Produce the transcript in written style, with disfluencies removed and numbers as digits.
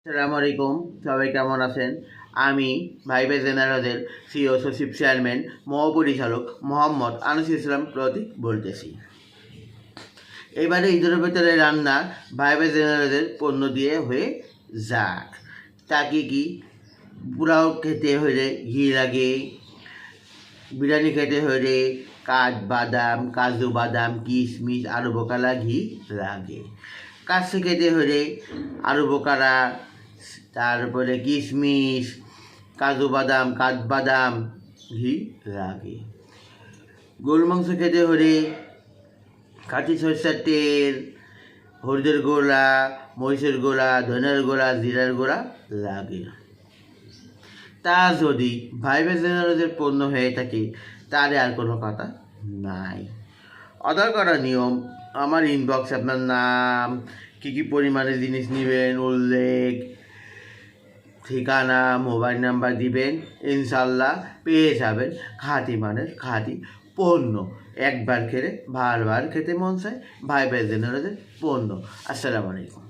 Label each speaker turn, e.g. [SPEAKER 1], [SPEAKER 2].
[SPEAKER 1] আসসালামু আলাইকুম, সবাই কেমন আছেন? আমি ভাইবে জেনারেলের সিও সচিব চেয়ারম্যান মহাপরিচালক মোহাম্মদ আনিসুল ইসলাম প্রতীক বলতেছি। এবারে ঈদের ভেতরে রান্না ভাইবে জেনারেলের পণ্য দিয়ে হয়ে যাক। তাকে কি পোলাও খেতে হলে ঘি লাগে, বিরিয়ানি খেতে হলে কাজু বাদাম কিশমিশ আলু বোকালা ঘি লাগে। কাশি খেতে হলে আলু বোকারা, তারপরে কিশমিশ কাজু বাদাম কাঠবাদাম ঘি লাগে। গরু মাংস খেতে হলে কাঠি সরষের তেল, হলুদের গোড়া, মরিচের গোড়া, ধনের গোড়া, জিরার গোড়া লাগে। তা যদি ভাইবে জেনারেলের পণ্য হয়ে থাকে তাহলে আর কোনো কথা নাই। অর্ডার করার নিয়ম, আমার ইনবক্সে আপনার নাম, কী কী পরিমাণে জিনিস নেবেন উল্লেখ, ঠিকানা, মোবাইল নাম্বার দিবেন, ইনশাল্লাহ পেয়ে যাবেন খাঁটি মানের খাঁটি পণ্য। একবার খেলে বারবার খেতে মন চায় ভাইবে জেনারেলের পণ্য। আসসালামু আলাইকুম।